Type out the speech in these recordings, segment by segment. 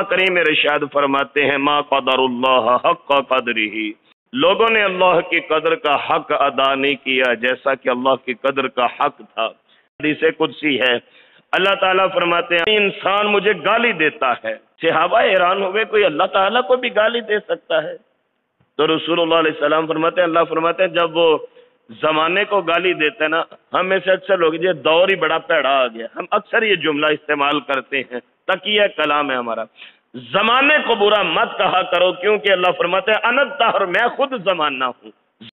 کریم ارشاد فرماتے ہیں ما قدر اللہ حق قدرہ، لوگوں نے اللہ کی قدر کا حق ادا نہیں کیا جیسا کہ اللہ کی قدر کا حق تھا۔ حدیث قدسی ہے، اللہ تعالیٰ فرماتے ہیں انسان مجھے گالی دیتا ہے۔ صحابہ حیران ہوئے کوئی اللہ تعالیٰ کو بھی گالی دے سکتا ہے؟ تو رسول اللہ علیہ السلام فرماتے ہیں، اللہ فرماتے ہیں جب وہ زمانے کو گالی دیتے ہیں نا، ہم میں سے اکثر لوگ یہ دور ہی بڑا پیڑا آ گیا، ہم اکثر یہ جملہ استعمال کرتے ہیں، تقیہ کلام ہے ہمارا، زمانے کو برا مت کہا کرو کیونکہ اللہ فرماتے ہیں انا الدہر، میں خود زمانہ ہوں۔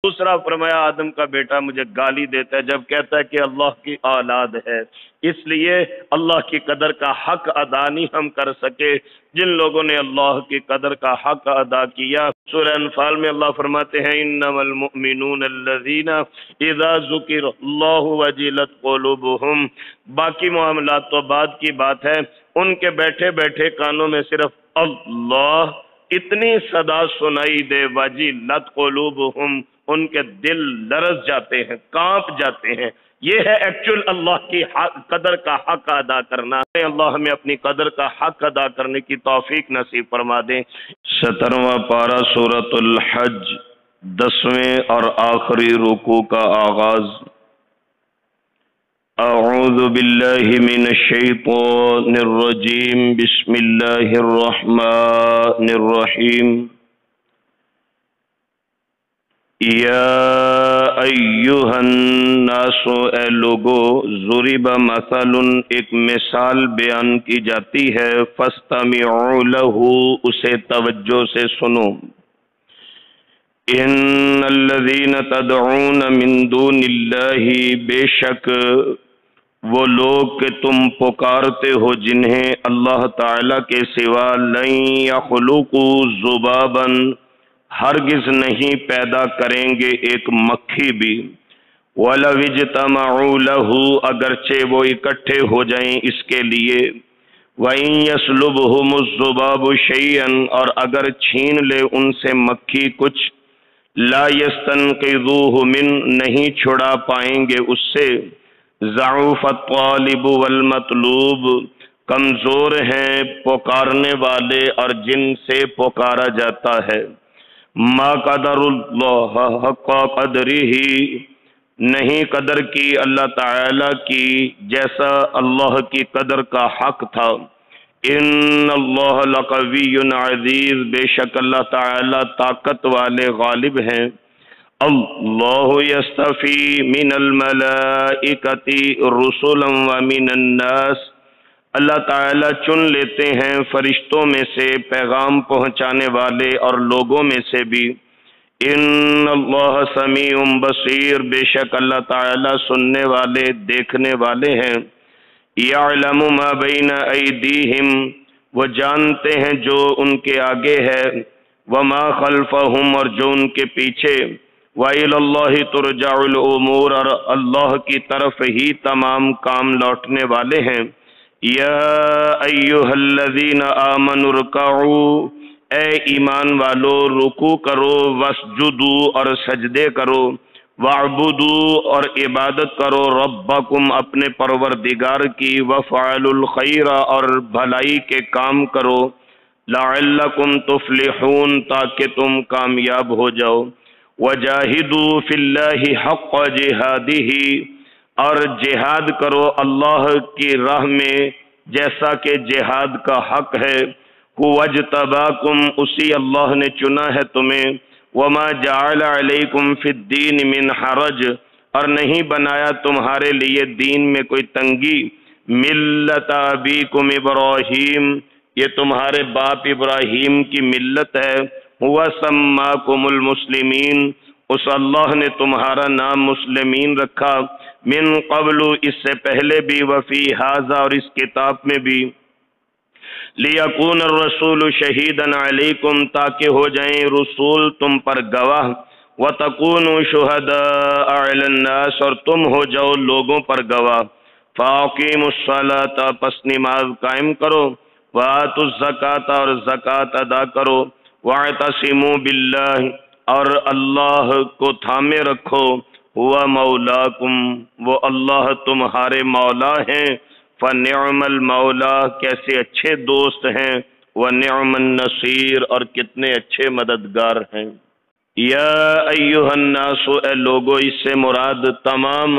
دوسرا فرمایا آدم کا بیٹا مجھے گالی دیتا ہے جب کہتا ہے کہ اللہ کی اولاد ہے، اس لیے اللہ کی قدر کا حق ادا نہیں ہم کر سکے جن لوگوں نے اللہ کی قدر کا حق ادا کیا۔ سورہ انفال میں اللہ فرماتے ہیں انما المؤمنون الذین اذا ذکر اللہ وجلت قلوبہم، باقی معاملات تو بعد کی بات ہے، ان کے بیٹھے بیٹھے کانوں میں صرف اللہ اتنی صدا سنائی دے وجلت قلوبہم، ان کے دل لرز جاتے ہیں، کانپ جاتے ہیں۔ یہ ہے ایکچول اللہ کی قدر کا حق ادا کرنا۔ اللہ ہمیں اپنی قدر کا حق ادا کرنے کی توفیق نصیب فرما دیں۔ 17واں پارہ سورۃ الحج، 10ویں اور آخری رکوع کا آغاز۔ اعوذ باللہ من الشیطان الرجیم، بسم اللہ الرحمن الرحیم۔ یا ایہا الناس، اے لوگو، ضرب مثل، ایک مثال بیان کی جاتی ہے، فاستمعوا لہ، اسے توجہ سے سنو۔ ان الذین تدعون من دون اللہ، بے شک وہ لوگ کہ تم پکارتے ہو جنہیں اللہ تعالی کے سوا، لن یخلقوا ذبابا، ہرگز نہیں پیدا کریں گے ایک مکھی بھی، وَلَوِ اجْتَمَعُوا لَهُ، اگرچہ وہ اکٹھے ہو جائیں اس کے لیے، وَإِن يَسْلُبْهُمُ الذُّبَابُ شَيْئًا، اور اگر چھین لے ان سے مکھی کچھ، لَا يَسْتَنْقِذُوهُ مِنْ، نہیں چھڑا پائیں گے اس سے، ضَعُفَ الطَّالِبُ وَالْمَطْلُوبُ، کمزور ہیں پکارنے والے اور جن سے پکارا جاتا ہے۔ ما قدر اللہ حق قدرہ، نہیں قدر کی اللہ تعالی کی جیسا اللہ کی قدر کا حق تھا۔ ان اللہ لقوی عزیز، بے شک اللہ تعالی طاقت والے غالب ہیں۔ اللہ یستفی من الملائکۃ رسلا ومن الناس، اللہ تعالیٰ چن لیتے ہیں فرشتوں میں سے پیغام پہنچانے والے اور لوگوں میں سے بھی۔ ان اللہ سمیع بصیر، بے شک اللہ تعالیٰ سننے والے دیکھنے والے ہیں۔ یعلم ما بین ایدیہم، وہ جانتے ہیں جو ان کے آگے ہے، وما خلفہم، اور جو ان کے پیچھے، وإلی اللہ ترجع الامور، اور اللہ کی طرف ہی تمام کام لوٹنے والے ہیں۔ یا ایہا الذین آمنوا ارکعوا، اے ایمان والو رکوع کرو، واسجدوا، اور سجدے کرو، واعبدوا، اور عبادت کرو، ربکم، اپنے پروردگار کی، وفعلوا الخیر، اور بھلائی کے کام کرو، لعلکم تفلحون، تاکہ تم کامیاب ہو جاؤ، وجاہدوا فی اللہ حق جہادہ، اور جہاد کرو اللہ کی راہ میں جیسا کہ جہاد کا حق ہے، وَاجْتَبَاكُمْ، اسی اللہ نے چنا ہے تمہیں، وَمَا جَعَلَ عَلَيْكُمْ فِي الدِّينِ مِنْ حَرَجٍ، اور نہیں بنایا تمہارے لیے دین میں کوئی تنگی، ملت ابیکم ابراہیم، یہ تمہارے باپ ابراہیم کی ملت ہے، هُوَ سَمَّاكُمُ الْمُسْلِمِينَ، اس اللہ نے تمہارا نام مسلمین رکھا، من قبل، اس سے پہلے بھی، وفی ھذا، اور اس کتاب میں بھی، لیکون الرسول شہیدا علیکم، تاکہ ہو جائیں رسول تم پر گواہ، وتکونوا شہداء علی الناس، اور تم ہو جاؤ لوگوں پر گواہ، فاقیموا الصلاۃ، پس نماز قائم کرو، وآتوا الزکاۃ، اور زکوٰۃ ادا کرو، واعتصموا باللہ، اور اللہ کو تھامے رکھو، ہوا مولاکم، وہ اللہ تمہارے مولا ہیں، فنعم المولا، کیسے اچھے دوست ہیں، وَنِعْمَ النَّصِيرُ، اور کتنے اچھے مددگار ہیں۔ یا ایھا الناس، اے لوگو، اس سے مراد تمام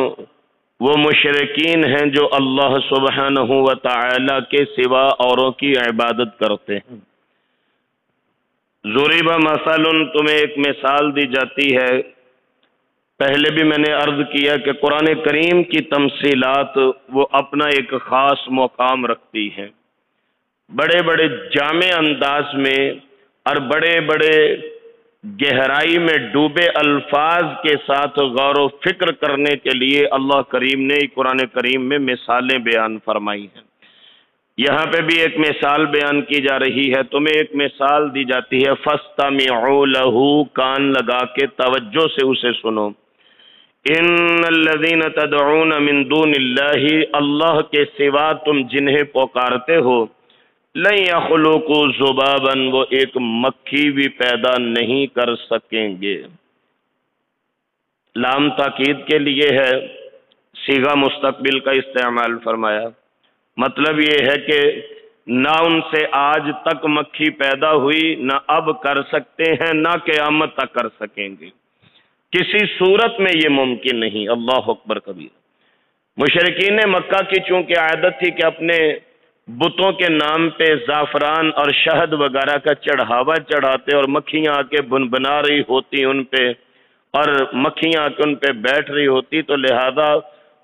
وہ مشرکین ہیں جو اللہ سبحانہ و تعالی کے سوا اوروں کی عبادت کرتے ہیں۔ ضُرِبَ مَثَلٌ، تمہیں ایک مثال دی جاتی ہے۔ پہلے بھی میں نے عرض کیا کہ قرآن کریم کی تمثیلات وہ اپنا ایک خاص مقام رکھتی ہیں، بڑے بڑے جامع انداز میں اور بڑے بڑے گہرائی میں ڈوبے الفاظ کے ساتھ غور و فکر کرنے کے لیے اللہ کریم نے قرآن کریم میں مثالیں بیان فرمائی ہیں۔ یہاں پہ بھی ایک مثال بیان کی جا رہی ہے، تمہیں ایک مثال دی جاتی ہے، فَاسْتَمِعُوا لَهُ، کان لگا کے توجہ سے اسے سنو۔ ان الذین تدعون من دون اللہ، اللہ کے سوا تم جنہیں پکارتے ہو، لن یخلقوا ذبابا، وہ ایک مکھی بھی پیدا نہیں کر سکیں گے۔ لام تاکید کے لیے ہے، صیغہ مستقبل کا استعمال فرمایا۔ مطلب یہ ہے کہ نہ ان سے آج تک مکھی پیدا ہوئی، نہ اب کر سکتے ہیں، نہ قیامت تک کر سکیں گے، کسی صورت میں یہ ممکن نہیں۔ اللہ اکبر کبیر۔ مشرکین مکہ کی چونکہ عادت تھی کہ اپنے بتوں کے نام پہ زعفران اور شہد وغیرہ کا چڑھاوا چڑھاتے، اور مکھیاں آ کے بنبنا رہی ہوتی ان پہ، اور مکھیاں آ کے ان پہ بیٹھ رہی ہوتی، تو لہذا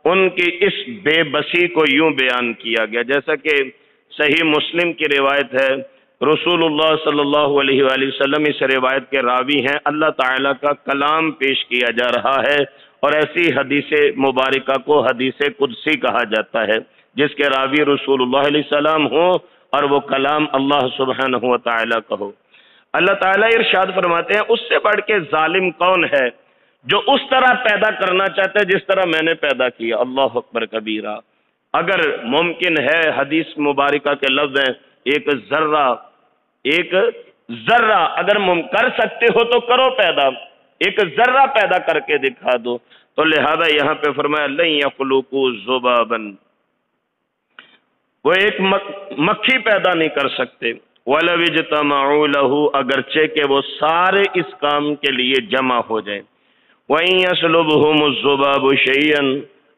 ان کی اس بے بسی کو یوں بیان کیا گیا، جیسا کہ صحیح مسلم کی روایت ہے، رسول اللہ صلی اللہ علیہ وآلہ وسلم اس روایت کے راوی ہیں، اللہ تعالیٰ کا کلام پیش کیا جا رہا ہے، اور ایسی حدیث مبارکہ کو حدیث قدسی کہا جاتا ہے، جس کے راوی رسول اللہ علیہ السلام ہوں اور وہ کلام اللہ سبحانہ و تعالیٰ کا ہو۔ اللہ تعالیٰ ارشاد فرماتے ہیں، اس سے بڑھ کے ظالم کون ہے جو اس طرح پیدا کرنا چاہتا ہے جس طرح میں نے پیدا کیا۔ اللہ اکبر کبیرہ۔ اگر ممکن ہے، حدیث مبارکہ کے لفظ ہیں، ایک ذرہ اگر کر سکتے ہو تو کرو پیدا، ایک ذرہ پیدا کر کے دکھا دو۔ تو لہذا یہاں پہ فرمایا لن یخلقوا ذبابا، وہ ایک مکھی پیدا نہیں کر سکتے۔ وَلَوِ اجْتَمَعُوا لَهُ، اگرچہ کہ وہ سارے اس کام کے لیے جمع ہو جائیں۔ وَإِن يَسْلُبْهُمُ الذُّبَابُ شَيْئًا،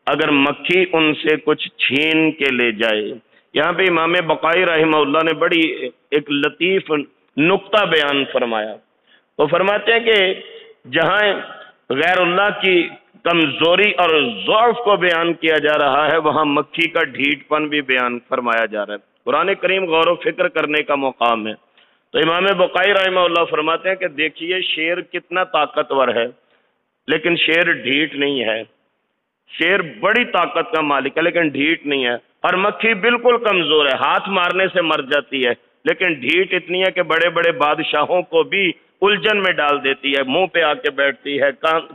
اگر مکھی ان سے کچھ چھین کے لے جائے۔ یہاں پہ امام بقائی رحمہ اللہ نے بڑی ایک لطیف نقطہ بیان فرمایا۔ وہ فرماتے ہیں کہ جہاں غیر اللہ کی کمزوری اور ضعف کو بیان کیا جا رہا ہے، وہاں مکھی کا ڈھیٹ پن بھی بیان فرمایا جا رہا ہے۔ قرآن کریم غور و فکر کرنے کا مقام ہے۔ تو امام بقائی رحمہ اللہ فرماتے ہیں کہ دیکھیے شیر کتنا طاقتور ہے، لیکن شیر ڈھیٹ نہیں ہے۔ شیر بڑی طاقت کا مالک ہے لیکن ڈھیٹ نہیں ہے، اور مکھی بالکل کمزور ہے، ہاتھ مارنے سے مر جاتی ہے، لیکن ڈھیٹ اتنی ہے کہ بڑے بڑے بادشاہوں کو بھی الجھن میں ڈال دیتی ہے، منہ پہ آ کے بیٹھتی ہے،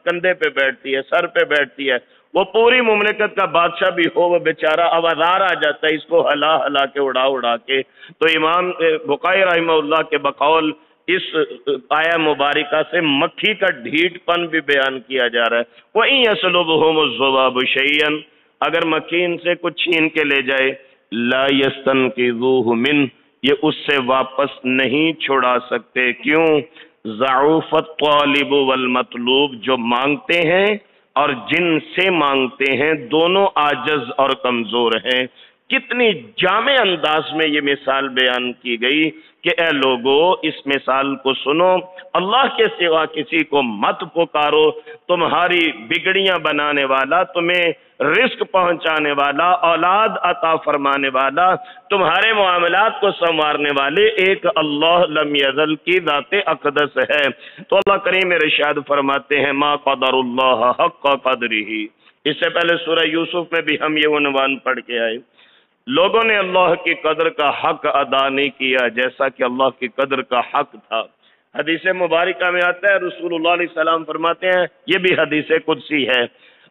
کندھے پہ بیٹھتی ہے، سر پہ بیٹھتی ہے۔ وہ پوری مملکت کا بادشاہ بھی ہو، وہ بیچارہ آوازار آ جاتا ہے اس کو ہلا ہلا کے اڑا کے۔ تو امام بقائی رحمہ اللہ کے بقول اس آیہ مبارکہ سے مکھی کا ڈھیٹ پن بھی بیان کیا جا رہا ہے۔ وَإِن يَسْلُبْهُمُ الذُّبَابُ شَيْئًا، اگر مکھی ان سے کچھ چھین کے لے جائے، لَا يَسْتَنْقِذُوهُ مِنْهُ، یہ اس سے واپس نہیں چھڑا سکتے۔ کیوں؟ ضعف الطالب والمطلوب، جو مانگتے ہیں اور جن سے مانگتے ہیں دونوں عاجز اور کمزور ہیں۔ کتنی جامع انداز میں یہ مثال بیان کی گئی کہ اے لوگو اس مثال کو سنو، اللہ کے سوا کسی کو مت پکارو، تمہاری بگڑیاں بنانے والا، تمہیں رزق پہنچانے والا، اولاد عطا فرمانے والا، تمہارے معاملات کو سنوارنے والے ایک اللہ لم یزل کی ذات اقدس ہے۔ تو اللہ کریم ارشاد فرماتے ہیں ما قدر اللہ حق قدرہ۔ اس سے پہلے سورہ یوسف میں بھی ہم یہ عنوان پڑھ کے آئے، لوگوں نے اللہ کی قدر کا حق ادا نہیں کیا جیسا کہ اللہ کی قدر کا حق تھا۔ حدیث مبارکہ میں آتا ہے، رسول اللہ علیہ السلام فرماتے ہیں، یہ بھی حدیث قدسی ہے،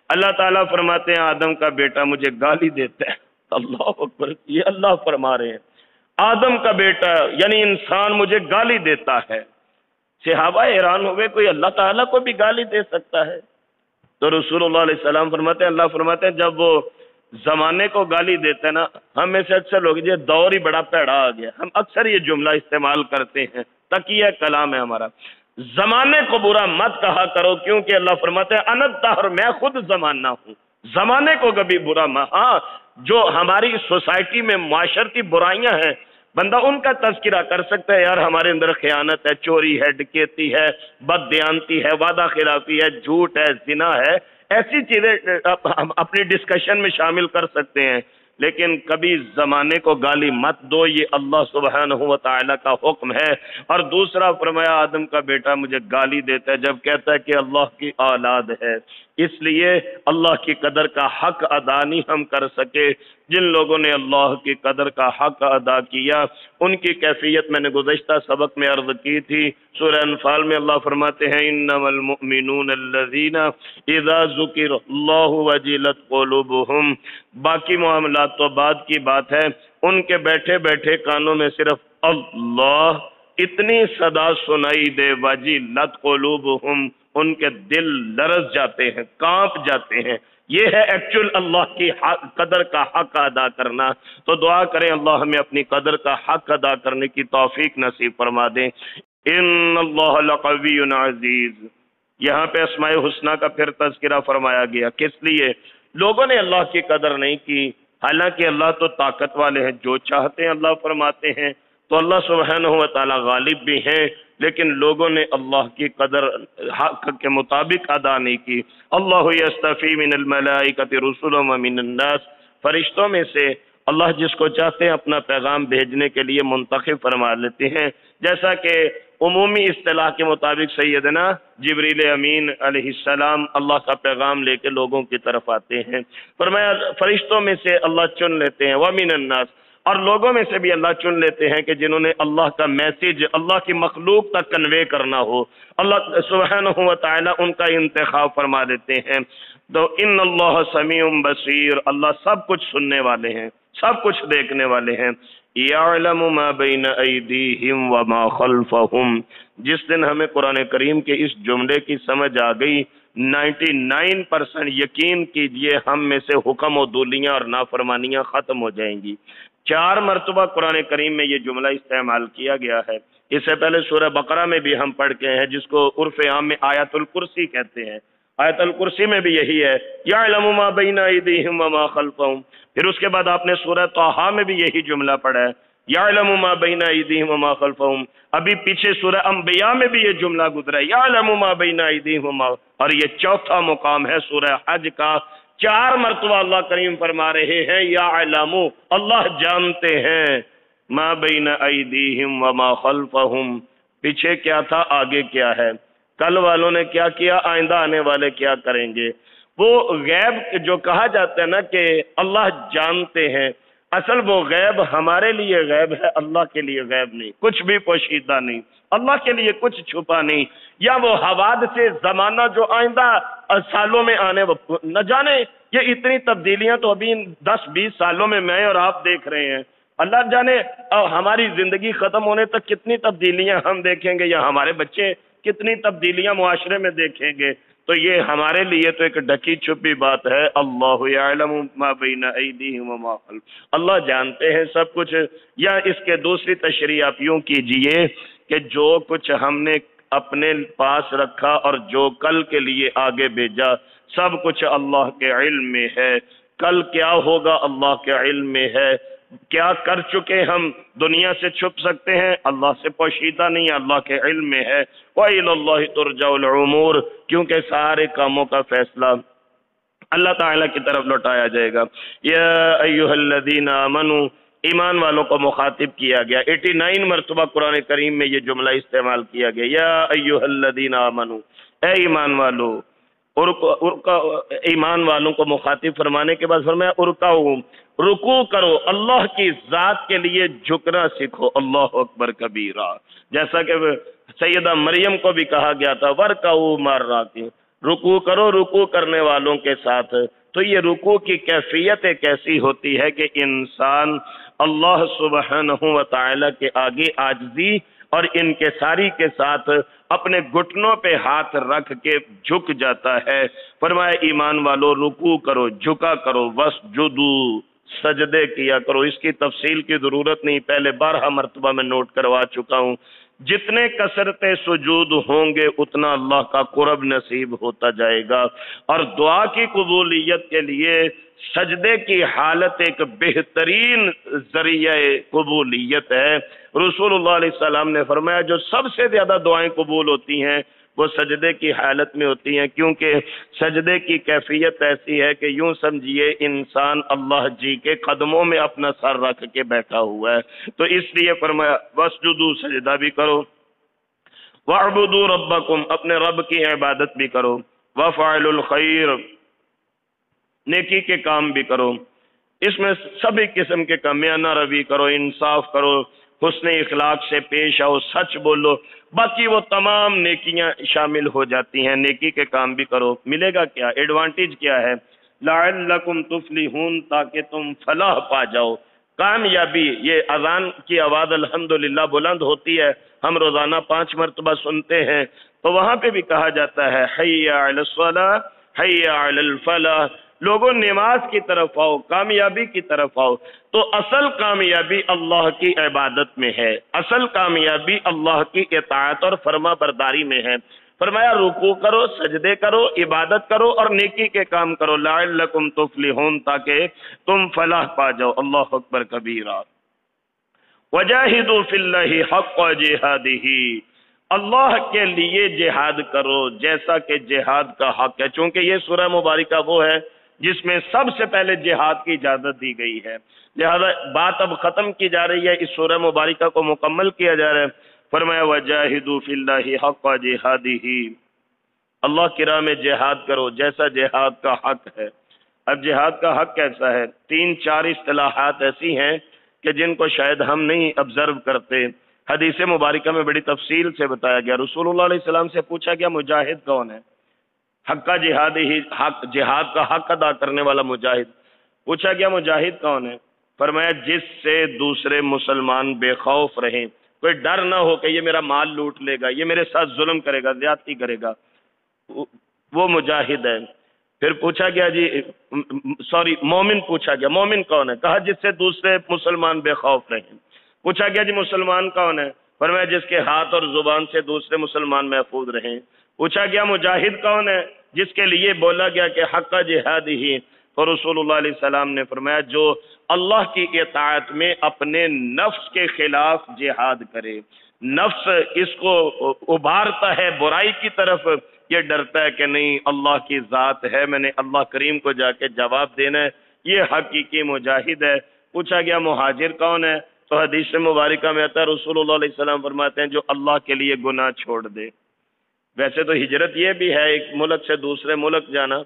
اللہ تعالیٰ فرماتے ہیں آدم کا بیٹا مجھے گالی دیتا ہے۔ اللہ اکبر، یہ اللہ فرما رہے ہیں، آدم کا بیٹا یعنی انسان مجھے گالی دیتا ہے۔ صحابہ حیران ہوئے، کوئی اللہ تعالیٰ کو بھی گالی دے سکتا ہے؟ تو رسول اللہ علیہ السلام فرماتے ہیں، اللہ فرماتے ہیں جب وہ زمانے کو گالی دیتے نا، ہم میں سے اکثر لوگ یہ دور ہی بڑا پیڑا آ گیا، ہم اکثر یہ جملہ استعمال کرتے ہیں، تقیہ کلام ہے ہمارا۔ زمانے کو برا مت کہا کرو، کیونکہ اللہ فرماتے ہیں انا الدہر، میں خود زمانہ ہوں۔ زمانے کو کبھی برا مت، ہاں جو ہماری سوسائٹی میں معاشرتی برائیاں ہیں بندہ ان کا تذکرہ کر سکتا ہے، یار ہمارے اندر خیانت ہے، چوری ہے، ڈکیتی ہے، بد دیانتی ہے، وعدہ خلافی ہے، جھوٹ ہے، زنا ہے، ایسی چیزیں ہم اپنی ڈسکشن میں شامل کر سکتے ہیں، لیکن کبھی زمانے کو گالی مت دو، یہ اللہ سبحانہ و تعالیٰ کا حکم ہے۔ اور دوسرا فرمایا آدم کا بیٹا مجھے گالی دیتا ہے جب کہتا ہے کہ اللہ کی اولاد ہے، اس لیے اللہ کی قدر کا حق ادا نہیں ہم کر سکے۔ جن لوگوں نے اللہ کی قدر کا حق ادا کیا ان کی کیفیت میں نے گزشتہ سبق میں عرض کی تھی۔ سورہ انفال میں اللہ فرماتے ہیں انما المؤمنون الذین اذا ذکر اللہ وجلت قلوبہم، باقی معاملات تو بعد کی بات ہے، ان کے بیٹھے بیٹھے کانوں میں صرف اللہ اتنی صدا سنائی دے وجلت قلوبہم، ان کے دل لرز جاتے ہیں، کانپ جاتے ہیں۔ یہ ہے ایکچول اللہ کی قدر کا حق ادا کرنا۔ تو دعا کریں اللہ ہمیں اپنی قدر کا حق ادا کرنے کی توفیق نصیب فرما دیں۔ ان اللہ لقوی عزیز، یہاں پہ اسماء الحسنہ کا پھر تذکرہ فرمایا گیا، کس لیے؟ لوگوں نے اللہ کی قدر نہیں کی، حالانکہ اللہ تو طاقت والے ہیں، جو چاہتے ہیں اللہ فرماتے ہیں، تو اللہ سبحانہ و تعالی غالب بھی ہیں، لیکن لوگوں نے اللہ کی قدر حق کے مطابق ادا نہیں کی۔ اللہ یستفی من الملائکۃ رسلا ومن الناس، فرشتوں میں سے اللہ جس کو چاہتے ہیں اپنا پیغام بھیجنے کے لیے منتخب فرما لیتے ہیں، جیسا کہ عمومی اصطلاح کے مطابق سیدنا جبریل امین علیہ السلام اللہ کا پیغام لے کے لوگوں کی طرف آتے ہیں۔ فرمایا فرشتوں میں سے اللہ چن لیتے ہیں، ومن الناس، اور لوگوں میں سے بھی اللہ چن لیتے ہیں کہ جنہوں نے اللہ کا میسج اللہ کی مخلوق تک کنوے کرنا ہو، اللہ سبحانہ و تعالی ان کا انتخاب فرما دیتے ہیں۔ تو ان اللہ سمیع بصیر، اللہ سب کچھ سننے والے ہیں، سب کچھ دیکھنے والے ہیں۔ یعلم ما بین ایدیہم وما خلفہم، جس دن ہمیں قرآن کریم کے اس جملے کی سمجھ آ گئی، 99% یقین کیجئے ہم میں سے حکم و دولیاں اور نافرمانیاں ختم ہو جائیں گی۔ 4 مرتبہ قرآن کریم میں یہ جملہ استعمال کیا گیا ہے۔ اس سے پہلے سورہ بقرہ میں بھی ہم پڑھ کے ہیں، جس کو عرف عام میں آیت الکرسی کہتے ہیں، آیت الکرسی میں بھی یہی ہے، یعلم ما بین ایدیہم وما خلفہم۔ پھر اس کے بعد آپ نے سورہ طٰہٰ میں بھی یہی جملہ پڑھا ہے، یعلم ما بین ایدیہم وما خلفہم۔ ابھی پیچھے سورہ انبیاء میں بھی یہ جملہ گزرا ہے، یعلم ما بین ایدیہم وما، اور یہ چوتھا مقام ہے سورہ حج کا۔ 4 مرتبہ اللہ کریم فرما رہے ہیں یعلم، اللہ جانتے ہیں، ما بین ایدیہم وما خلفہم، پیچھے کیا تھا آگے کیا ہے، کل والوں نے کیا کیا، آئندہ آنے والے کیا کریں گے۔ وہ غیب جو کہا جاتا ہے نا کہ اللہ جانتے ہیں، اصل وہ غیب ہمارے لیے غیب ہے، اللہ کے لیے غیب نہیں، کچھ بھی پوشیدہ نہیں، اللہ کے لیے کچھ چھپا نہیں۔ یا وہ حوادث زمانہ جو آئندہ سالوں میں آنے، نہ جانے یہ اتنی تبدیلیاں تو ابھی 10-20 سالوں میں میں اور آپ دیکھ رہے ہیں، اللہ جانے ہماری زندگی ختم ہونے تک کتنی تبدیلیاں ہم دیکھیں گے، یا ہمارے بچے کتنی تبدیلیاں معاشرے میں دیکھیں گے۔ تو یہ ہمارے لیے تو ایک ڈھکی چھپی بات ہے، اللہ یعلم ما بین ایدیہم وما خلفہم، اللہ جانتے ہیں سب کچھ۔ یا اس کے دوسری تشریح آپ یوں کیجئے کہ جو کچھ ہم نے اپنے پاس رکھا اور جو کل کے لیے آگے بھیجا، سب کچھ اللہ کے علم میں ہے۔ کل کیا ہوگا اللہ کے علم میں ہے، کیا کر چکے ہم دنیا سے چھپ سکتے ہیں، اللہ سے پوشیدہ نہیں ہے، اللہ کے علم میں ہے۔ وَإِلَى اللَّهِ تُرْجَعُ الْأُمُورُ، کیونکہ سارے کاموں کا فیصلہ اللہ تعالیٰ کی طرف لوٹایا جائے گا۔ یا ایھا الذین آمنوا، ایمان والوں کو مخاطب کیا گیا، 89 مرتبہ قرآن کریم میں یہ جملہ استعمال کیا گیا، یا ایھا الذین آمنوا، اے ایمان والو۔ ایمان والوں کو مخاطب فرمانے کے بعد فرمایا ارکعوا، رکوع کرو، اللہ کی ذات کے لیے جھکنا سیکھو، اللہ اکبر کبیرہ، جیسا کہ سیدہ مریم کو بھی کہا گیا تھا وارکعوا مع الراکعین، رکوع کرو رکوع کرنے والوں کے ساتھ۔ تو یہ رکوع کی کیفیت کیسی ہوتی ہے کہ انسان اللہ سبحانہ و تعالی کے آگے عاجزی اور انکساری کے ساتھ اپنے گھٹنوں پہ ہاتھ رکھ کے جھک جاتا ہے۔ فرمایا ایمان والو رکوع کرو، جھکا کرو، وسجدو، سجدے کیا کرو۔ اس کی تفصیل کی ضرورت نہیں، پہلے 12 مرتبہ میں نوٹ کروا چکا ہوں۔ جتنے کثرت سجود ہوں گے اتنا اللہ کا قرب نصیب ہوتا جائے گا، اور دعا کی قبولیت کے لیے سجدے کی حالت ایک بہترین ذریعہ قبولیت ہے۔ رسول اللہ علیہ السلام نے فرمایا جو سب سے زیادہ دعائیں قبول ہوتی ہیں وہ سجدے کی حالت میں ہوتی ہیں، کیونکہ سجدے کی کیفیت ایسی ہے کہ یوں سمجھیے انسان اللہ جی کے قدموں میں اپنا سر رکھ کے بیٹھا ہوا ہے، تو اس لیے فرمایا وسجدوا، سجدہ بھی کرو، وَاعْبُدُوا رَبَّكُمْ، اپنے رب کی عبادت بھی کرو، وَافْعَلُوا الْخَيْرَ، نیکی کے کام بھی کرو۔ اس میں سبھی قسم کے کام، میانہ روی کرو، انصاف کرو، حسن اخلاق سے پیش آؤ، سچ بولو، باقی وہ تمام نیکیاں شامل ہو جاتی ہیں۔ نیکی کے کام بھی کرو۔ ملے گا کیا؟ ایڈوانٹیج کیا ہے؟ لعلکم تفلحون، تاکہ تم فلاح پا جاؤ، کامیابی۔ یہ اذان کی آواز الحمدللہ بلند ہوتی ہے، ہم روزانہ 5 مرتبہ سنتے ہیں، تو وہاں پہ بھی کہا جاتا ہے حی علی الصلاۃ، حی علی الفلاح، لوگوں نماز کی طرف آؤ، کامیابی کی طرف آؤ۔ تو اصل کامیابی اللہ کی عبادت میں ہے، اصل کامیابی اللہ کی اطاعت اور فرما برداری میں ہے۔ فرمایا رکوع کرو، سجدے کرو، عبادت کرو اور نیکی کے کام کرو، لعلکم تفلحون، تاکہ تم فلاح پا جاؤ۔ اللہ اکبر کبیرہ۔ وجاہدوا فی اللہ حق جہادہ، اللہ کے لیے جہاد کرو جیسا کہ جہاد کا حق ہے۔ چونکہ یہ سورہ مبارکہ وہ ہے جس میں سب سے پہلے جہاد کی اجازت دی گئی ہے، لہذا بات اب ختم کی جا رہی ہے، اس سورہ مبارکہ کو مکمل کیا جا رہا ہے۔ فرمایا وجاہدوا فی اللہ حق جہادہ، اللہ کی راہ میں جہاد کرو جیسا جہاد کا حق ہے۔ اب جہاد کا حق کیسا ہے؟ 3-4 اصطلاحات ایسی ہیں کہ جن کو شاید ہم نہیں آبزرو کرتے۔ حدیث مبارکہ میں بڑی تفصیل سے بتایا گیا۔ رسول اللہ علیہ السلام سے پوچھا گیا مجاہد کون ہے؟ حق کا جہاد ہی، حق جہاد کا حق ادا کرنے والا مجاہد۔ پوچھا گیا مجاہد کون ہے؟ فرمایا جس سے دوسرے مسلمان بے خوف رہیں، کوئی ڈر نہ ہو کہ یہ میرا مال لوٹ لے گا، یہ میرے ساتھ ظلم کرے گا، زیادتی کرے گا، وہ مجاہد ہے۔ پھر پوچھا گیا مومن پوچھا گیا مومن کون ہے؟ کہا جس سے دوسرے مسلمان بے خوف رہیں۔ پوچھا گیا جی مسلمان کون ہے؟ فرمایا جس کے ہاتھ اور زبان سے دوسرے مسلمان محفوظ رہیں۔ پوچھا گیا مجاہد کون ہے؟ جس کے لیے بولا گیا کہ حق جہاد ہی، تو رسول اللہ علیہ السلام نے فرمایا جو اللہ کی اطاعت میں اپنے نفس کے خلاف جہاد کرے، نفس اس کو ابھارتا ہے برائی کی طرف، یہ ڈرتا ہے کہ نہیں اللہ کی ذات ہے، میں نے اللہ کریم کو جا کے جواب دینا ہے، یہ حقیقی مجاہد ہے۔ پوچھا گیا مہاجر کون ہے؟ تو حدیث مبارکہ میں آتا ہے رسول اللہ علیہ السلام فرماتے ہیں جو اللہ کے لیے گناہ چھوڑ دے۔ ویسے تو ہجرت یہ بھی ہے ایک ملک سے دوسرے ملک جانا،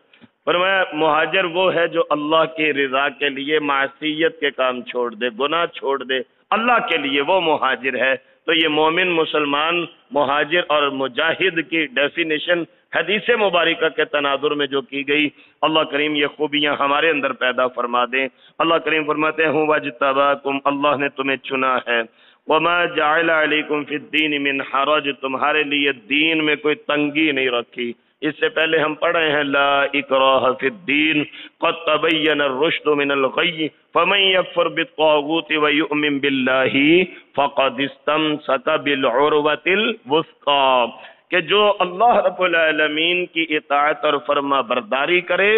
فرمایا مہاجر وہ ہے جو اللہ کی رضا کے لیے معصیت کے کام چھوڑ دے، گناہ چھوڑ دے اللہ کے لیے، وہ مہاجر ہے۔ تو یہ مومن، مسلمان، مہاجر اور مجاہد کی ڈیفینیشن حدیث مبارکہ کے تناظر میں جو کی گئی، اللہ کریم یہ خوبیاں ہمارے اندر پیدا فرما دیں۔ اللہ کریم فرماتے ہیں وَاجْتَبَاكُمْ، اللہ نے تمہیں چنا ہے، وَمَا جَعَلَ عَلَيْكُمْ فِي الدِّينِ مِنْ حَرَجٍ، تمہارے لیے دین میں کوئی تنگی نہیں رکھی۔ اس سے پہلے ہم پڑھے ہیں لا اکراہ فی الدین قد تبین الرشد من الغی فمن یکفر بالطاغوت ویؤمن باللہ فقد استمسک بالعروۃ الوثقی، کہ جو اللہ رب العالمین کی اطاعت اور فرما برداری کرے،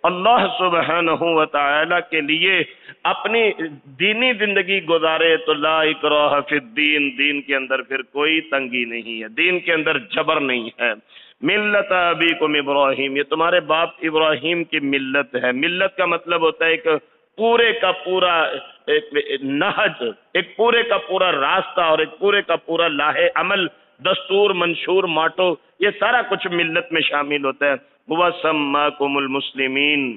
اللہ سبحانہ و تعالی کے لیے اپنی دینی زندگی گزارے، تو لا اکراہ فی الدین، دین کے اندر پھر کوئی تنگی نہیں ہے، دین کے اندر جبر نہیں ہے۔ ملت ابیکم ابراہیم، یہ تمہارے باپ ابراہیم کی ملت ہے۔ ملت کا مطلب ہوتا ہے ایک پورے کا پورا نہج، ایک پورے کا پورا راستہ اور ایک پورے کا پورا لاہ عمل، دستور، منشور، ماٹو، یہ سارا کچھ ملت میں شامل ہوتا ہے۔ وَسَمَّاكُمُ الْمُسْلِمِينَ،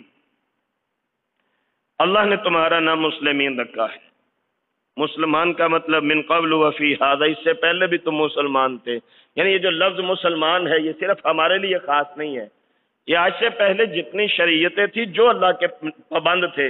اللہ نے تمہارا نام مسلمین رکھا ہے۔ مسلمان کا مطلب من قبل وفی ھذا، اس سے پہلے بھی تم مسلمان تھے، یعنی یہ جو لفظ مسلمان ہے یہ صرف ہمارے لیے خاص نہیں ہے، یہ آج سے پہلے جتنی شریعتیں تھیں جو اللہ کے پابند تھے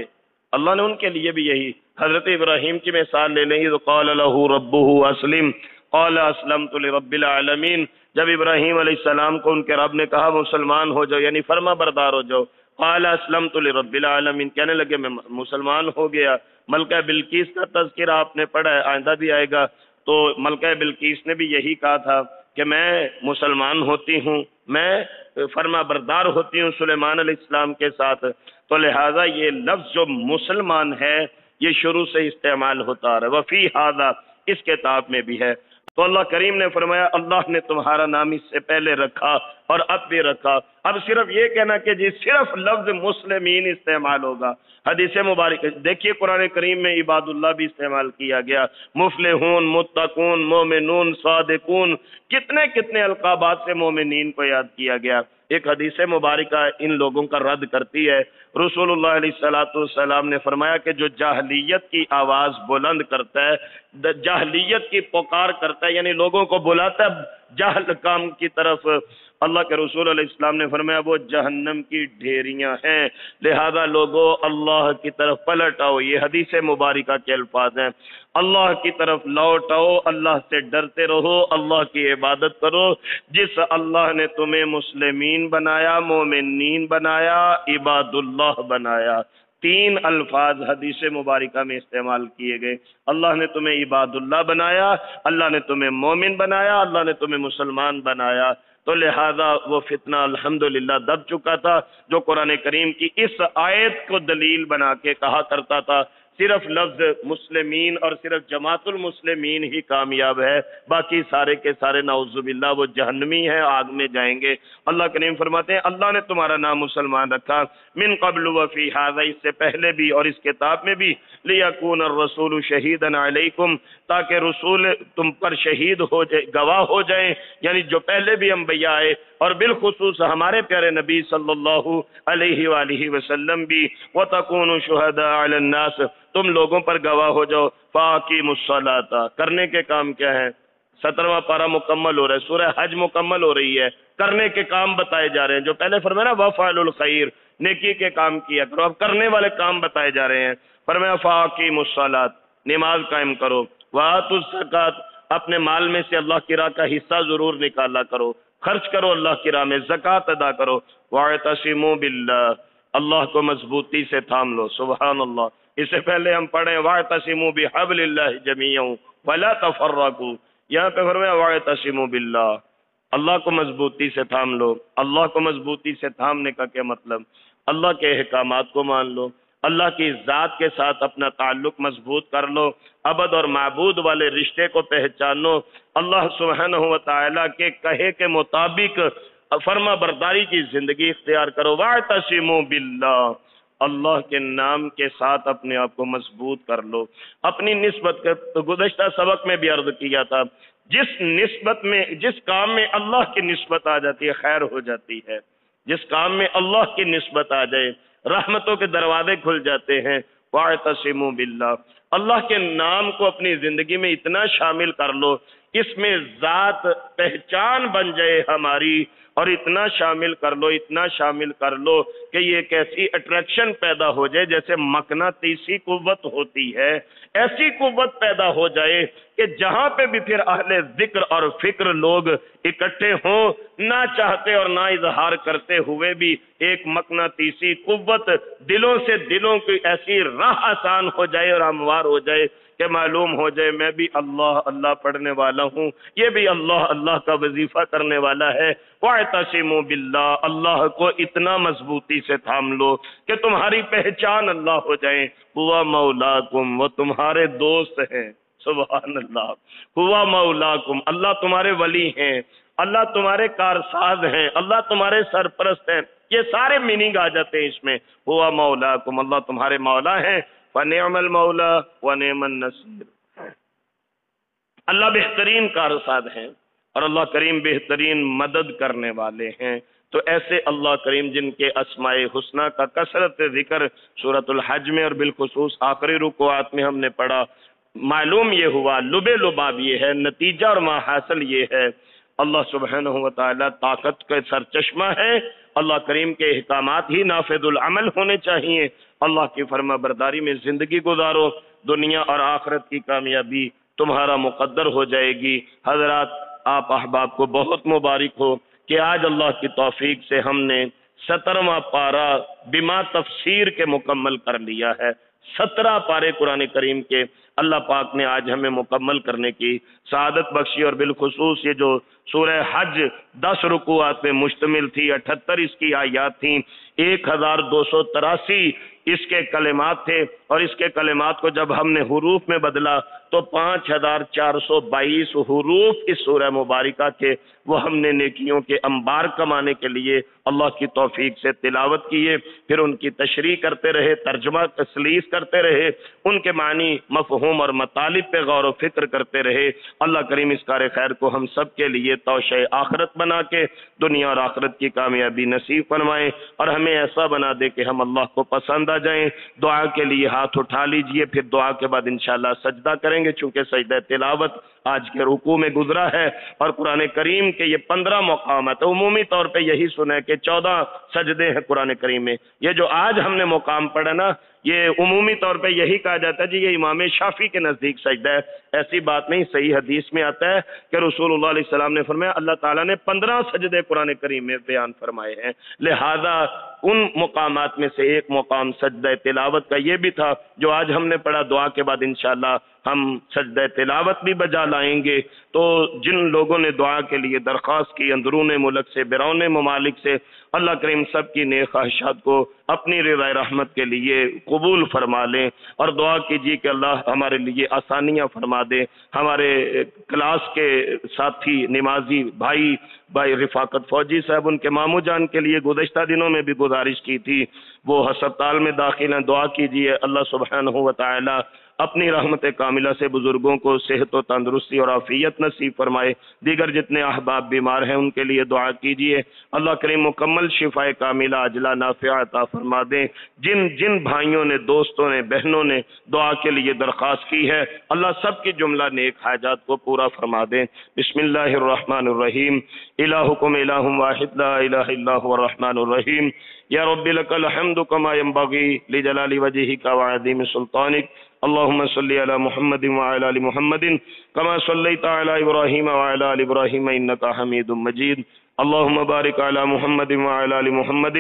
اللہ نے ان کے لیے بھی یہی۔ حضرت ابراہیم کی مثال لے لیں، تو قال له ربه اسلم قال اسلمت لرب العالمین، جب ابراہیم علیہ السلام کو ان کے رب نے کہا مسلمان ہو جاؤ یعنی فرما بردار ہو جاؤ، قال اسلمت لرب العالمین، کہنے لگے میں مسلمان ہو گیا۔ ملکہ بلقیس کا تذکرہ آپ نے پڑھا ہے، آئندہ بھی آئے گا، تو ملکہ بلقیس نے بھی یہی کہا تھا کہ میں مسلمان ہوتی ہوں، میں فرما بردار ہوتی ہوں سلیمان علیہ السلام کے ساتھ۔ تو لہٰذا یہ لفظ جو مسلمان ہے یہ شروع سے استعمال ہوتا رہا، وفی ھذا اس کتاب میں بھی ہے۔ تو اللہ کریم نے فرمایا اللہ نے تمہارا نام اس سے پہلے رکھا اور اب بھی رکھا۔ اب صرف یہ کہنا کہ جی صرف لفظ مسلمین استعمال ہوگا، حدیث مبارک دیکھیے قرآن کریم میں عباد اللہ بھی استعمال کیا گیا، مفلحون، متقون، مومنون، صادقون، کتنے کتنے القابات سے مومنین کو یاد کیا گیا۔ ایک حدیث مبارکہ ان لوگوں کا رد کرتی ہے۔ رسول اللہ علیہ السلام نے فرمایا کہ جو جاہلیت کی آواز بلند کرتا ہے، جاہلیت کی پکار کرتا ہے، یعنی لوگوں کو بلاتا ہے جہل کام کی طرف، اللہ کے رسول علیہ السلام نے فرمایا وہ جہنم کی ڈھیریاں ہیں، لہذا لوگوں اللہ کی طرف پلٹ آؤ۔ یہ حدیث مبارکہ کے الفاظ ہیں، اللہ کی طرف لوٹ آؤ، اللہ سے ڈرتے رہو، اللہ کی عبادت کرو، جس اللہ نے تمہیں مسلمین بنایا، مومنین بنایا، عباد اللہ بنایا۔ تین الفاظ حدیث مبارکہ میں استعمال کیے گئے، اللہ نے تمہیں عباد اللہ بنایا، اللہ نے تمہیں مومن بنایا، اللہ نے تمہیں مسلمان بنایا۔ تو لہذا وہ فتنہ الحمدللہ دب چکا تھا جو قرآن کریم کی اس آیت کو دلیل بنا کے کہا کرتا تھا صرف لفظ مسلمین اور صرف جماعت المسلمین ہی کامیاب ہے، باقی سارے کے سارے نعوذ باللہ وہ جہنمی ہیں، آگ میں جائیں گے۔ اللہ کریم فرماتے ہیں اللہ نے تمہارا نام مسلمان رکھا، من قبل وفی ھذا اس سے پہلے بھی اور اس کتاب میں بھی، لیکون الرسول شہیدا علیکم تاکہ رسول تم پر شہید ہو جائے، گواہ ہو جائیں، یعنی جو پہلے بھی انبیاء آئے اور بالخصوص ہمارے پیارے نبی صلی اللہ علیہ وآلہ وسلم بھی، وتکونوا شہداء علی الناس تم لوگوں پر گواہ ہو جاؤ، فاقیموا الصلاۃ کرنے کے کام کیا ہیں؟ 17واں پارہ مکمل ہو رہا ہے، سورہ حج مکمل ہو رہی ہے، کرنے کے کام بتائے جا رہے ہیں، جو پہلے فرمایا نا وفعلوا الخیر نیکی کے کام کیا کرو، اب کرنے والے کام بتائے جا رہے ہیں۔ فرمایا فاقیموا الصلاۃ نماز قائم کرو، وآتوا الزکوٰۃ اپنے مال میں سے اللہ کی راہ کا حصہ ضرور نکالا کرو، خرچ کرو اللہ کی راہ میں، زکوٰۃ ادا کرو، واعتصموا باللہ اللہ کو مضبوطی سے تھام لو، سبحان اللہ۔ اس سے پہلے ہم پڑھیں واعتصموا بحبل اللہ جمیعا ولا تفرقوا، یہاں پہ فرمایا واعتصموا باللہ اللہ کو مضبوطی سے تھام لو۔ اللہ کو مضبوطی سے تھامنے کا کیا مطلب؟ اللہ کے احکامات کو مان لو، اللہ کی ذات کے ساتھ اپنا تعلق مضبوط کر لو، عبد اور معبود والے رشتے کو پہچانو، اللہ سبحانہ و تعالیٰ کے کہے کے مطابق فرما برداری کی زندگی اختیار کرو، واعتصموا باللہ اللہ کے نام کے ساتھ اپنے آپ کو مضبوط کر لو۔ اپنی نسبت کا گزشتہ سبق میں بھی عرض کیا تھا، جس نسبت میں جس کام میں اللہ کی نسبت آ جاتی ہے خیر ہو جاتی ہے، جس کام میں اللہ کی نسبت آ جائے رحمتوں کے دروازے کھل جاتے ہیں۔ واعتصموا باللہ اللہ کے نام کو اپنی زندگی میں اتنا شامل کر لو، اس میں ذات پہچان بن جائے ہماری، اور اتنا شامل کر لو، اتنا شامل کر لو کہ یہ ایک ایسی اٹریکشن پیدا ہو جائے جیسے مقناطیسی قوت ہوتی ہے، ایسی قوت پیدا ہو جائے کہ جہاں پہ بھی پھر اہل ذکر اور فکر لوگ اکٹھے ہوں، نہ چاہتے اور نہ اظہار کرتے ہوئے بھی ایک مقناطیسی قوت دلوں سے دلوں کی ایسی راہ آسان ہو جائے اور ہموار ہو جائے کہ معلوم ہو جائے میں بھی اللہ اللہ پڑھنے والا ہوں، یہ بھی اللہ اللہ کا وظیفہ کرنے والا ہے۔ واعتصموا باللہ اللہ کو اتنا مضبوطی سے تھام لو کہ تمہاری پہچان اللہ ہو جائے، ہوا مولاکم وہ تمہارے دوست ہیں، سبحان اللہ، ہوا مولاکم اللہ تمہارے ولی ہیں، اللہ تمہارے کارساز ہیں، اللہ تمہارے سرپرست ہیں، یہ سارے میننگ آ جاتے ہیں اس میں، ہوا مولاکم اللہ تمہارے مولا ہیں، فنعم المولا ونعم النصیر اللہ بہترین کارساز ہیں اور اللہ کریم بہترین مدد کرنے والے ہیں۔ تو ایسے اللہ کریم جن کے اسماء حسنہ کا کثرت ذکر سورۃ الحج میں اور بالخصوص آخری رکوعات میں ہم نے پڑھا، معلوم یہ ہوا، لب لباب یہ ہے، نتیجہ اور ماحصل یہ ہے، اللہ سبحانہ و تعالیٰ طاقت کا سرچشمہ ہے، اللہ کریم کے احکامات ہی نافذ العمل ہونے چاہیے، اللہ کی فرما برداری میں زندگی گزارو، دنیا اور آخرت کی کامیابی تمہارا مقدر ہو جائے گی۔ حضرات آپ احباب کو بہت مبارک ہو کہ آج اللہ کی توفیق سے ہم نے 17واں پارہ بما تفسیر کے مکمل کر لیا ہے۔ 17 پارے قرآن کریم کے اللہ پاک نے آج ہمیں مکمل کرنے کی سعادت بخشی، اور بالخصوص یہ جو سورہ حج 10 رکوعات پہ مشتمل تھی، 78 اس کی آیات تھیں، 1283 اس کے کلمات تھے، اور اس کے کلمات کو جب ہم نے حروف میں بدلا تو 5422 حروف اس سورہ مبارکہ کے وہ ہم نے نیکیوں کے انبار کمانے کے لیے اللہ کی توفیق سے تلاوت کیے، پھر ان کی تشریح کرتے رہے، ترجمہ تسلیس کرتے رہے، ان کے معنی، مفہوم اور مطالب پہ غور و فکر کرتے رہے۔ اللہ کریم اس کار خیر کو ہم سب کے لیے توشہ آخرت بنا کے دنیا اور آخرت کی کامیابی نصیب فرمائے، اور ہمیں ایسا بنا دے کہ ہم اللہ کو پسند آ جائیں۔ دعا کے لیے ہاتھ اٹھا لیجئے، پھر دعا کے بعد انشاءاللہ سجدہ کریں گے، چونکہ سجدہ تلاوت آج کے رکوع میں گزرا ہے، اور قرآن کریم کے یہ 15 مقامات، عمومی طور پہ یہی سنا ہے کہ 14 سجدے ہیں قرآن کریم میں، یہ جو آج ہم نے مقام پڑھا نا، یہ عمومی طور پہ یہی کہا جاتا ہے جی یہ امام شافعی کے نزدیک سجدہ ہے۔ ایسی بات نہیں، صحیح حدیث میں آتا ہے کہ رسول اللہ علیہ السلام نے فرمایا اللہ تعالیٰ نے 15 سجدے قرآن کریم میں بیان فرمائے ہیں، لہذا ان مقامات میں سے ایک مقام سجدہ تلاوت کا یہ بھی تھا جو آج ہم نے پڑھا۔ دعا کے بعد انشاءاللہ ہم سجدہ تلاوت بھی بجا لائیں گے۔ تو جن لوگوں نے دعا کے لیے درخواست کی اندرون ملک سے، بیرون ممالک سے، اللہ کریم سب کی نیک خواہشات کو اپنی رضا رحمت کے لیے قبول فرما لیں، اور دعا کیجیے کہ اللہ ہمارے لیے آسانیاں فرما دے۔ ہمارے کلاس کے ساتھی نمازی بھائی رفاقت فوجی صاحب، ان کے ماموں جان کے لیے گزشتہ دنوں میں بھی گزارش کی تھی، وہ ہسپتال میں داخل ہیں، دعا کیجیے اللہ سبحانہ و تعالی اپنی رحمت کاملہ سے بزرگوں کو صحت و تندرستی اور عافیت نصیب فرمائے۔ دیگر جتنے احباب بیمار ہیں ان کے لیے دعا کیجیے، اللہ کریم مکمل شفا کاملہ عاجلہ نافعہ عطا فرما دیں۔ جن جن بھائیوں نے، دوستوں نے، بہنوں نے دعا کے لیے درخواست کی ہے، اللہ سب کی جملہ نیک حاجات کو پورا فرما دیں۔ بسم اللہ الرحمن الرحیم، الہکم الہ واحد لا الہ الا هو الرحمن الرحیم، یا رب لک الحمد کما ینبغی لجلال وجہک وعظیم سلطانک، اللهم صل على محمد وعلى آل محمد كما صليت على إبراهيم وعلى آل إبراهيم إنك حميد مجيد، اللهم بارك على محمد وعلى آل محمد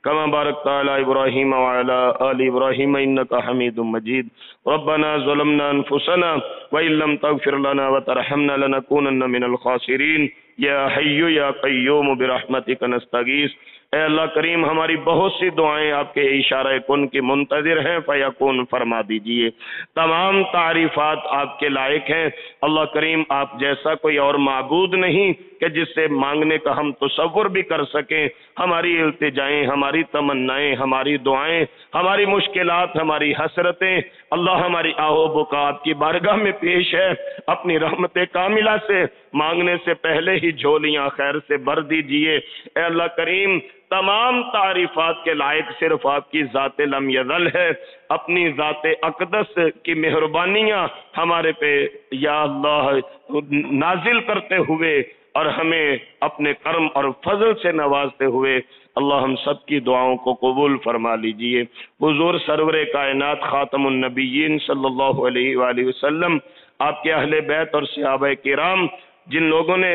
كما باركت على إبراهيم وعلى آل إبراهيم إنك حميد مجيد، ربنا ظلمنا أنفسنا وإن لم تغفر لنا وترحمنا لنكونن من الخاسرين، یا حی یا قیوم برحمتک نستغیث۔ اے اللہ کریم ہماری بہت سی دعائیں آپ کے اشارہ کن کی منتظر ہیں، فیکون فرما دیجئے۔ تمام تعریفات آپ کے لائق ہیں، اللہ کریم آپ جیسا کوئی اور معبود نہیں کہ جس سے مانگنے کا ہم تصور بھی کر سکیں۔ ہماری التجائیں، ہماری تمنائیں، ہماری دعائیں، ہماری مشکلات، ہماری حسرتیں، اللہ ہماری آہو بکا آپ کی بارگاہ میں پیش ہے، اپنی رحمت کاملہ سے مانگنے سے پہلے ہی جھولیاں خیر سے بھر دیجئے۔ اے اللہ کریم تمام تعریفات کے لائق صرف آپ کی ذات لم یزل ہے، اپنی ذات اقدس کی مہربانیاں ہمارے پہ یا اللہ نازل کرتے ہوئے اور ہمیں اپنے کرم اور فضل سے نوازتے ہوئے اللہ ہم سب کی دعاؤں کو قبول فرما لیجئے۔ حضور سرور کائنات خاتم النبیین صلی اللہ علیہ وآلہ وسلم، آپ کے اہل بیت اور صحابہ کرام، جن لوگوں نے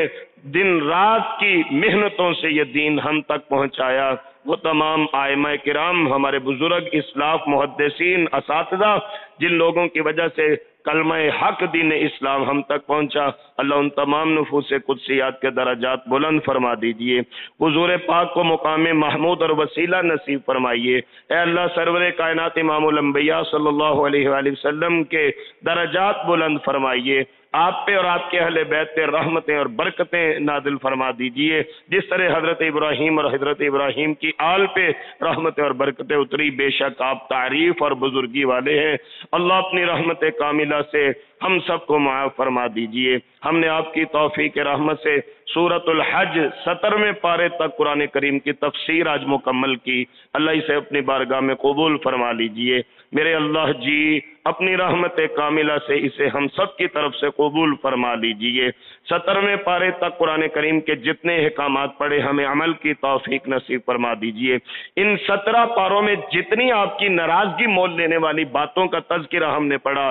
دن رات کی محنتوں سے یہ دین ہم تک پہنچایا، وہ تمام ائمہ کرام، ہمارے بزرگ، اسلاف، محدثین، اساتذہ، جن لوگوں کی وجہ سے کلمہ حق دین اسلام ہم تک پہنچا، اللہ ان تمام نفوس قدسیات کے درجات بلند فرما دیجئے۔ حضور پاک کو مقام محمود اور وسیلہ نصیب فرمائیے۔ اے اللہ سرور کائنات امام الانبیاء صلی اللہ علیہ وآلہ وسلم کے درجات بلند فرمائیے، آپ پہ اور آپ کے اہل بیت پہ رحمتیں اور برکتیں نازل فرما دیجئے، جس طرح حضرت ابراہیم اور حضرت ابراہیم کی آل پہ رحمتیں اور برکتیں اتری، بے شک آپ تعریف اور بزرگی والے ہیں۔ اللہ اپنی رحمت کاملہ سے ہم سب کو معاف فرما دیجئے۔ ہم نے آپ کی توفیق رحمت سے سورۃ الحج 17ویں پارے تک قرآن کریم کی تفسیر آج مکمل کی، اللہ اسے اپنی بارگاہ میں قبول فرما لیجئے۔ میرے اللہ جی اپنی رحمت کاملہ سے اسے ہم سب کی طرف سے قبول فرما لیجئے۔ 17ویں پارے تک قرآن کریم کے جتنے احکامات پڑھے ہمیں عمل کی توفیق نصیب فرما دیجئے۔ ان 17 پاروں میں جتنی آپ کی ناراضگی مول لینے والی باتوں کا تذکرہ ہم نے پڑھا،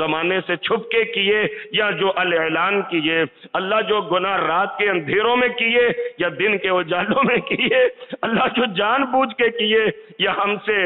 زمانے سے چھپ کے کیے یا جو اعلان کیے، اللہ جو گناہ رات کے اندھیروں میں کیے یا دن کے اجالوں میں کیے، اللہ جو جان بوجھ کے کیے یا ہم سے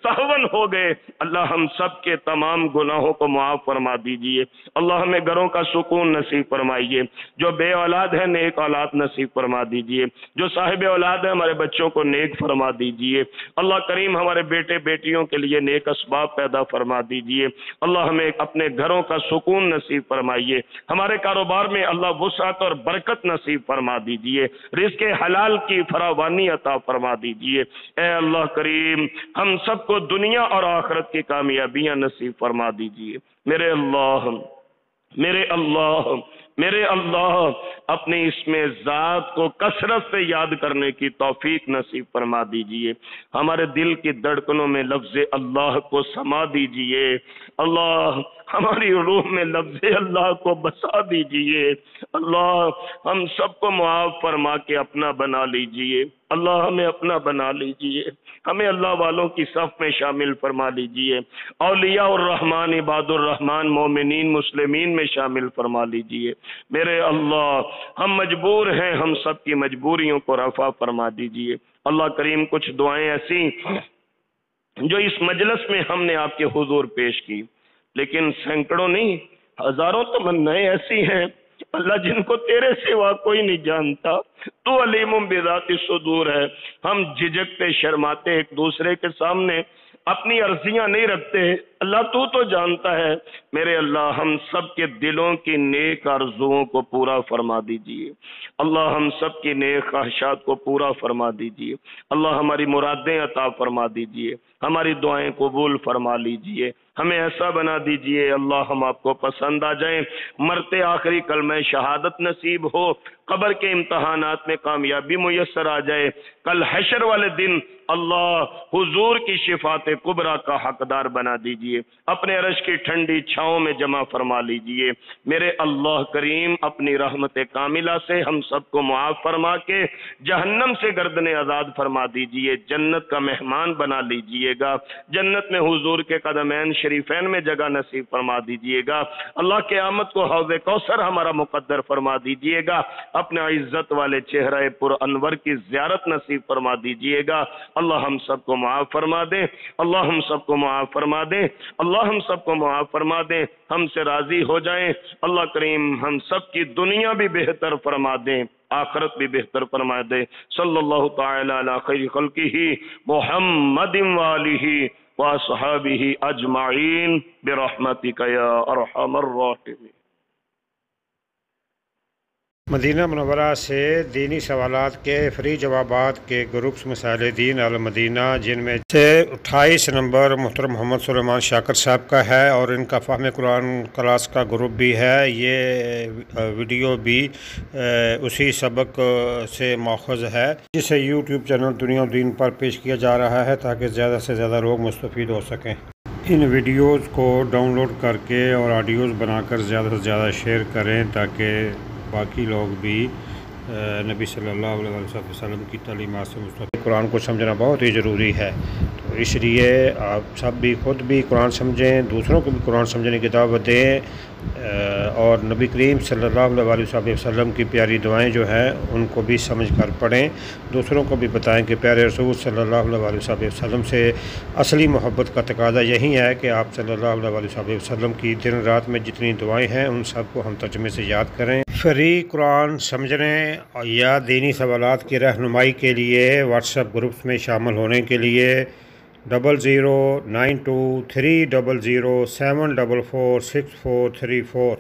سہون ہو گئے، اللہ ہم سب کے تمام گناہوں کو معاف فرما دیجئے۔ اللہ ہمیں گھروں کا سکون نصیب فرمائیے، جو بے اولاد ہے نیک اولاد نصیب فرما دیجئے، جو صاحب اولاد ہے ہمارے بچوں کو نیک فرما دیجئے۔ اللہ کریم ہمارے بیٹے بیٹیوں کے لیے نیک اسباب پیدا فرما دیجئے۔ اللہ ہمیں اپنے گھروں کا سکون نصیب فرمائیے، ہمارے کاروبار میں اللہ وسعت اور برکت نصیب فرما دیجئے، رزق حلال کی فراوانی عطا فرما دیجئے۔ اے اللہ کریم ہم سب کو دنیا اور آخرت کی کامیابیاں نصیب فرما دیجئے۔ میرے اللہ میرے اللہ اپنے اسم ذات کو کثرت سے یاد کرنے کی توفیق نصیب فرما دیجئے، ہمارے دل کی دھڑکنوں میں لفظ اللہ کو سما دیجئے، اللہ ہماری روح میں لفظ اللہ کو بسا دیجئے، اللہ ہم سب کو معاف فرما کے اپنا بنا لیجئے، اللہ ہمیں اپنا بنا لیجئے، ہمیں اللہ والوں کی صف میں شامل فرما لیجئے، اولیاء الرحمن عباد الرحمن مومنین مسلمین میں شامل فرما لیجئے۔ میرے اللہ ہم مجبور ہیں، ہم سب کی مجبوریوں کو رفع فرما دیجئے۔ اللہ کریم کچھ دعائیں ایسی جو اس مجلس میں ہم نے آپ کے حضور پیش کی، لیکن سینکڑوں نہیں ہزاروں تمنائیں ایسی ہیں اللہ جن کو تیرے سوا کوئی نہیں جانتا، تو علیم بذات الصدور ہے۔ ہم جھجکتے شرماتے ایک دوسرے کے سامنے اپنی عرضیاں نہیں رکھتے، اللہ تو جانتا ہے۔ میرے اللہ ہم سب کے دلوں کی نیک آرزوؤں کو پورا فرما دیجئے، اللہ ہم سب کی نیک خواہشات کو پورا فرما دیجئے، اللہ ہماری مرادیں عطا فرما دیجئے، ہماری دعائیں قبول فرما لیجئے، ہمیں ایسا بنا دیجئے اللہ ہم آپ کو پسند آ جائیں، مرتے آخری کلمہ شہادت نصیب ہو، قبر کے امتحانات میں کامیابی میسر آ جائے، کل حشر والے دن اللہ حضور کی شفاعت کبریٰ کا حقدار بنا دیجئے، اپنے عرش کی ٹھنڈی چھاؤں میں جمع فرما لیجئے۔ میرے اللہ کریم اپنی رحمت کاملہ سے ہم سب کو معاف فرما کے جہنم سے گردن آزاد فرما دیجئے، جنت کا مہمان بنا لیجئے گا، جنت میں حضور کے قدمین شریفین میں جگہ نصیب فرما دیجئے گا، اللہ قیامت کو حوض کوثر ہمارا مقدر فرما دیجئے گا، اپنے عزت والے چہرہ پر انور کی زیارت نصیب فرما دیجئے گا۔ اللہ ہم سب کو معاف فرما دے، اللہ ہم سب کو معاف فرما دے، اللہ ہم سب کو معاف فرما دے، ہم سے راضی ہو جائیں، اللہ کریم ہم سب کی دنیا بھی بہتر فرما دیں، آخرت بھی بہتر فرما دے۔ صلی اللہ تعالی علی خیر خلقہ محمد وآلہ واصحابہ اجمعین برحمتک یا ارحم الراحمین۔ مدینہ منورہ سے دینی سوالات کے فری جوابات کے گروپس مسائل دین المدینہ، جن میں سے 28 نمبر محترم محمد سلیمان شاکر صاحب کا ہے اور ان کا فہم قرآن کلاس کا گروپ بھی ہے۔ یہ ویڈیو بھی اسی سبق سے ماخوذ ہے جسے یوٹیوب چینل دنیا و دین پر پیش کیا جا رہا ہے تاکہ زیادہ سے زیادہ لوگ مستفید ہو سکیں۔ ان ویڈیوز کو ڈاؤن لوڈ کر کے اور آڈیوز بنا کر زیادہ سے زیادہ شیئر کریں تاکہ باقی لوگ بھی نبی صلی اللہ علیہ وسلم کی تعلیمات سے مستفید۔ قرآن کو سمجھنا بہت ہی ضروری ہے، تو اس لیے آپ سب بھی خود بھی قرآن سمجھیں، دوسروں کو بھی قرآن سمجھنے کی دعوت دیں، اور نبی کریم صلی اللہ علیہ وسلم کی پیاری دعائیں جو ہیں ان کو بھی سمجھ کر پڑھیں، دوسروں کو بھی بتائیں کہ پیارے رسول صلی اللہ علیہ وسلم سے اصلی محبت کا تقاضا یہی ہے کہ آپ صلی اللہ علیہ وسلم کی دن رات میں جتنی دعائیں ہیں ان سب کو ہم ترجمے سے یاد کریں۔ فری قرآن سمجھنے یا دینی سوالات کی رہنمائی کے لیے واٹس ایپ گروپس میں شامل ہونے کے لیے 00923007446434